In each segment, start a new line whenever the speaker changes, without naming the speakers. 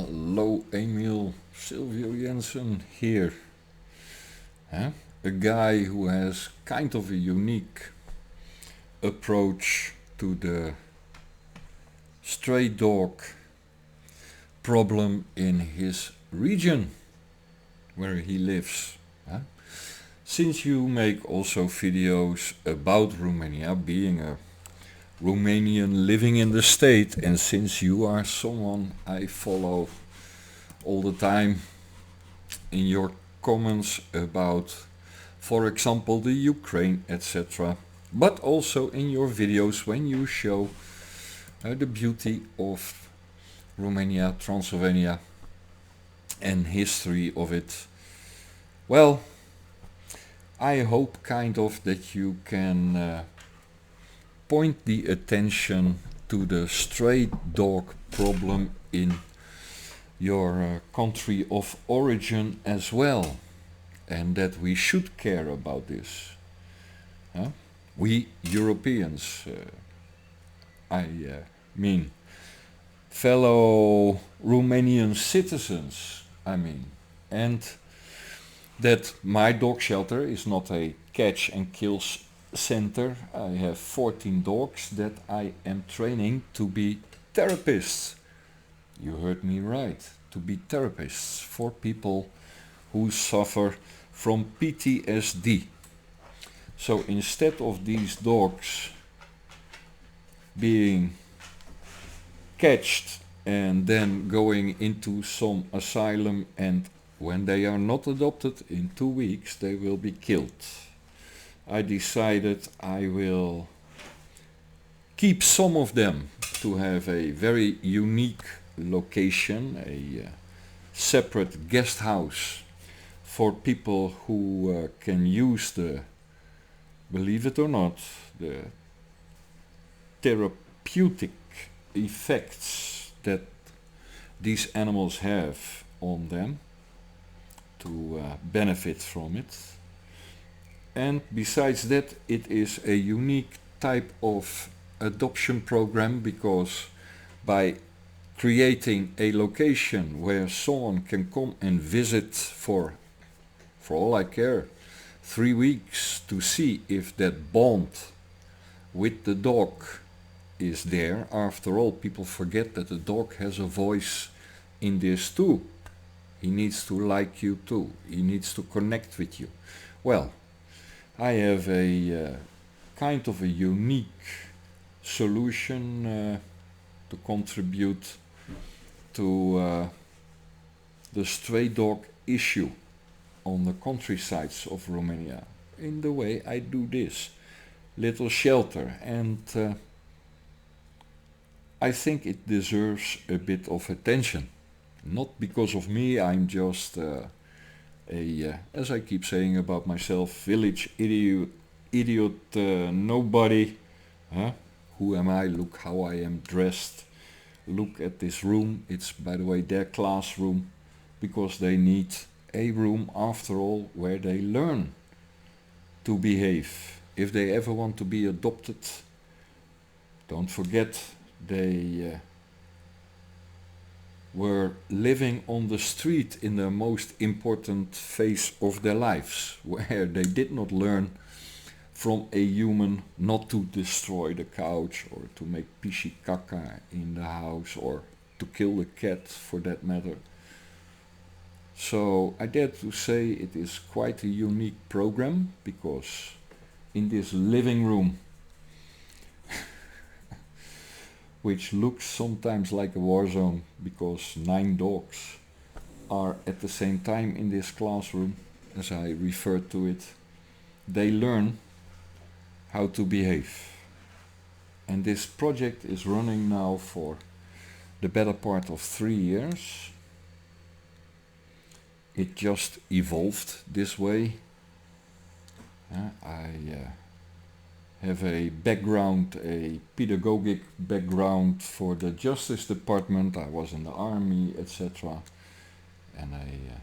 Hallo Emil, Silvio Jensen here. A guy who has kind of a unique approach to the stray dog problem in his region where he lives. Since you make also videos about Romania, being a Romanian living in the state, and since you are someone I follow all the time in your comments about, for example, the Ukraine, etc., but also in your videos when you show the beauty of Romania, Transylvania, and history of it. Well, I hope kind of that you can point the attention to the stray dog problem in your country of origin as well, and that we should care about this. We Europeans, I mean, fellow Romanian citizens, and that my dog shelter is not a catch and kill center. I have 14 dogs that I am training to be therapists. You heard me right, to be therapists for people who suffer from PTSD. So instead of these dogs being catched and then going into some asylum, and when they are not adopted in 2 weeks they will be killed, I decided I will keep some of them to have a very unique location, a separate guest house for people who can use the, believe it or not, the therapeutic effects that these animals have on them, to benefit from it. And besides that, it is a unique type of adoption program, because by creating a location where someone can come and visit for all I care, 3 weeks, to see if that bond with the dog is there. After all, people forget that the dog has a voice in this too. He needs to like you too. He needs to connect with you. Well, I have a kind of a unique solution to contribute to the stray dog issue on the countrysides of Romania, in the way I do this little shelter, and I think it deserves a bit of attention. Not because of me, I'm just as I keep saying about myself, village idiot, nobody. Who am I? Look how I am dressed. Look at this room. It's, by the way, their classroom, because they need a room, after all, where they learn to behave. If they ever want to be adopted, don't forget they were living on the street in the most important phase of their lives, where they did not learn from a human not to destroy the couch or to make pishy caca in the house or to kill the cat, for that matter. So I dare to say it is quite a unique program, because in this living room, which looks sometimes like a war zone, because 9 dogs are at the same time in this classroom, as I referred to it, they learn how to behave. And this project is running now for the better part of 3 years. It just evolved this way. I have a background, a pedagogic background for the Justice Department. I was in the army, etc. And a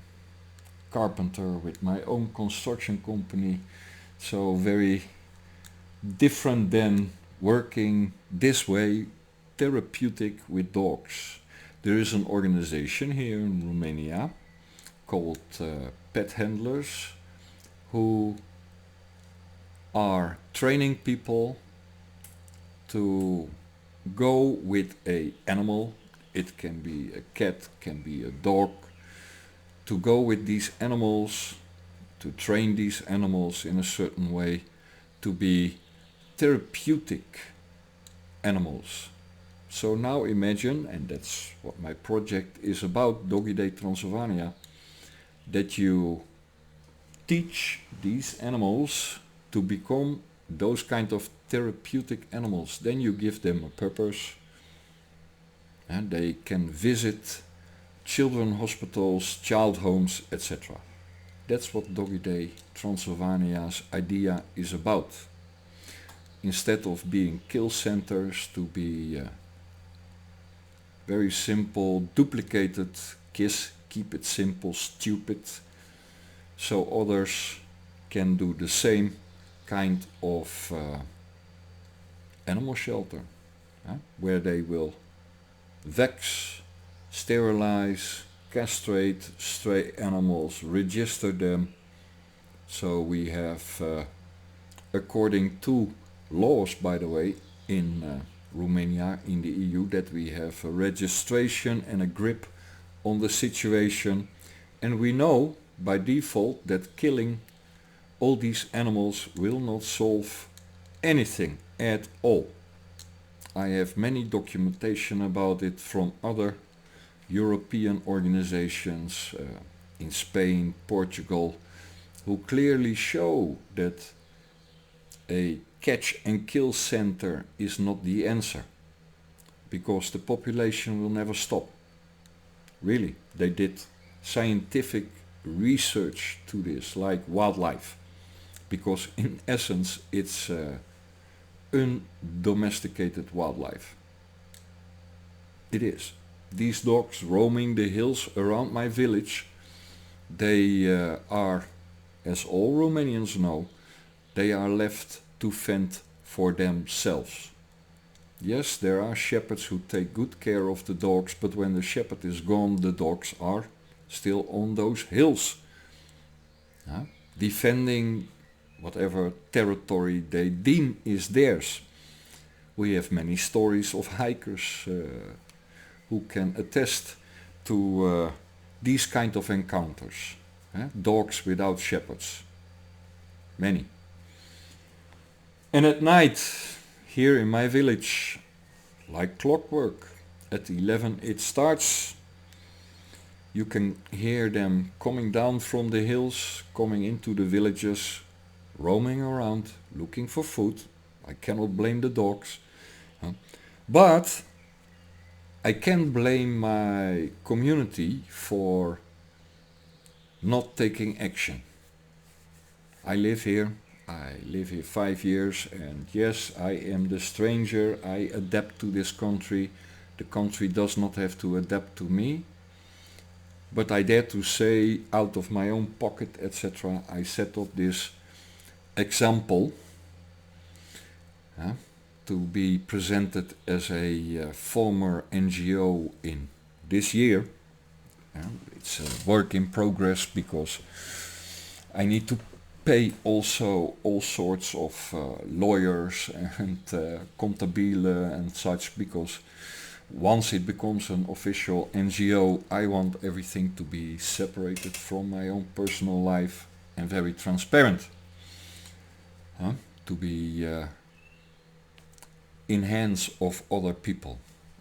carpenter with my own construction company. So very different than working this way, therapeutic with dogs. There is an organization here in Romania called Pet Handlers who are training people to go with a animal. It can be a cat, can be a dog, to go with these animals, to train these animals in a certain way to be therapeutic animals. So now imagine, and that's what my project is about, Doggy Day Transylvania, that you teach these animals to become those kind of therapeutic animals. Then you give them a purpose, and they can visit children hospitals, child homes, etc. That's what Doggy Day Transylvania's idea is about. Instead of being kill centers, to be very simple, duplicated KISS, keep it simple, stupid, so others can do the same kind of animal shelter, where they will vax, sterilize, castrate stray animals, register them. So we have, according to laws, by the way, in Romania, in the EU, that we have a registration and a grip on the situation, and we know by default that killing all these animals will not solve anything at all. I have many documentation about it from other European organizations in Spain, Portugal, who clearly show that a catch and kill center is not the answer, because the population will never stop. Really, they did scientific research to this, like wildlife, because in essence it's undomesticated wildlife. It is. These dogs roaming the hills around my village, they are, as all Romanians know, they are left to fend for themselves. Yes, there are shepherds who take good care of the dogs, but when the shepherd is gone, the dogs are still on those hills, defending whatever territory they deem is theirs. We have many stories of hikers who can attest to these kind of encounters. Dogs without shepherds. Many. And at night, here in my village, like clockwork, at 11 it starts. You can hear them coming down from the hills, coming into the villages, roaming around, looking for food. I cannot blame the dogs. But I can blame my community for not taking action. I live here 5 years, and yes, I am the stranger. I adapt to this country. The country does not have to adapt to me. But I dare to say, out of my own pocket, etc., I set up this example to be presented as a former NGO in this year. It's a work in progress, because I need to pay also all sorts of lawyers and contabile and such, because once it becomes an official NGO, I want everything to be separated from my own personal life and very transparent. To be in hands of other people.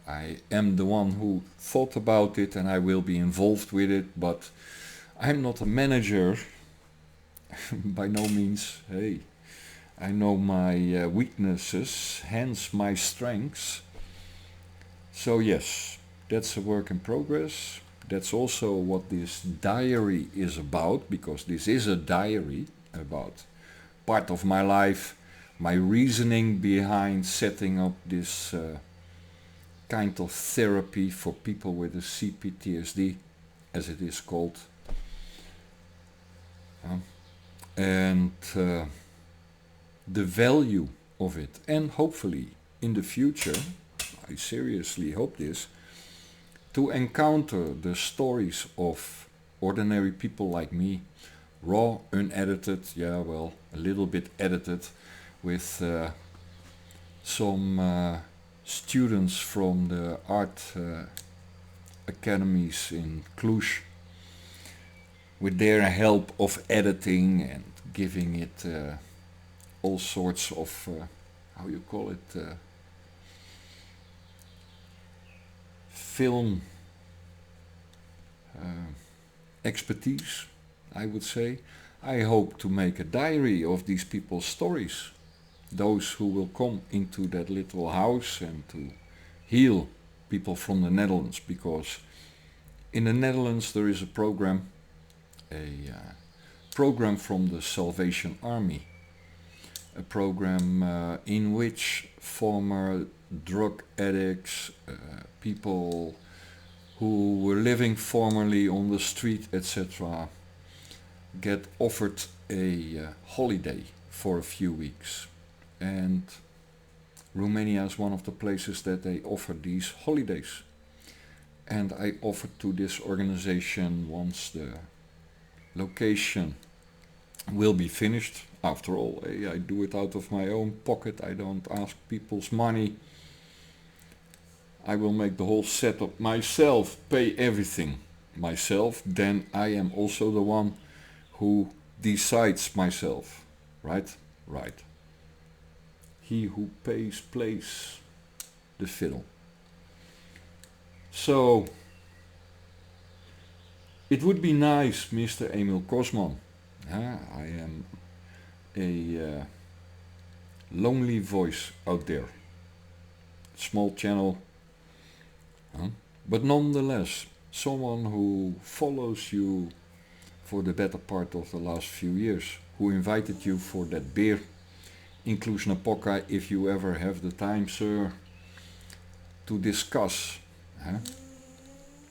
I am the one who thought about it, and I will be involved with it, but I'm not a manager. By no means. Hey, I know my weaknesses, hence my strengths. So yes, that's a work in progress. That's also what this diary is about, because this is a diary about part of my life, my reasoning behind setting up this kind of therapy for people with a CPTSD, as it is called. And the value of it. And hopefully in the future, I seriously hope this, to encounter the stories of ordinary people like me, raw, unedited, yeah, well, a little bit edited, with some students from the art academies in Cluj, with their help of editing and giving it all sorts of, how you call it, film expertise, I would say. I hope to make a diary of these people's stories, those who will come into that little house and to heal people from the Netherlands, because in the Netherlands there is a program from the Salvation Army, a program in which former drug addicts, people who were living formerly on the street, etc., get offered a holiday for a few weeks. And Romania is one of the places that they offer these holidays. And I offered to this organization, once the location will be finished, after all, I do it out of my own pocket, I don't ask people's money, I will make the whole setup myself, pay everything myself, then I am also the one who decides myself, right? Right. He who pays plays the fiddle. So, it would be nice, Mr. Emil Kosman. I am a lonely voice out there. Small channel. But nonetheless, someone who follows you for the better part of the last few years, who invited you for that beer in Cluj-Napoca, if you ever have the time, sir, to discuss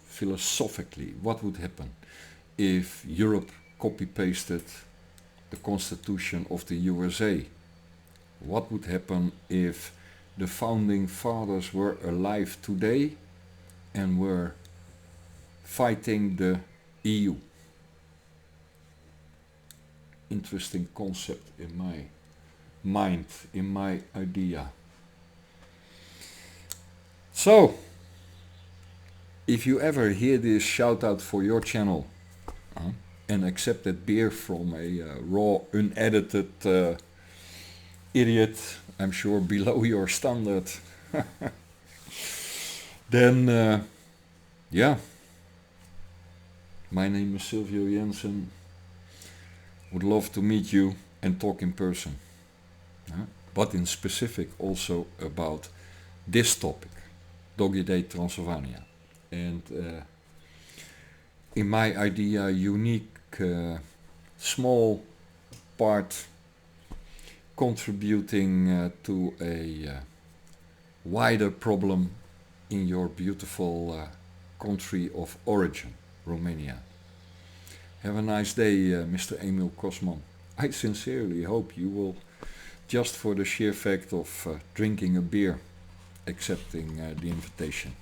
philosophically what would happen if Europe copy-pasted the Constitution of the USA. What would happen if the founding fathers were alive today and were fighting the EU? Interesting concept in my mind, in my idea. So, if you ever hear this shout out for your channel and accept that beer from a raw, unedited idiot, I'm sure below your standard, then yeah, my name is Silvio Jensen. Would love to meet you and talk in person, but in specific also about this topic, Doggy Day Transylvania, and in my idea, unique small part contributing to a wider problem in your beautiful country of origin, Romania. Have a nice day, Mr. Emil Kosman. I sincerely hope you will, just for the sheer fact of drinking a beer, accepting the invitation.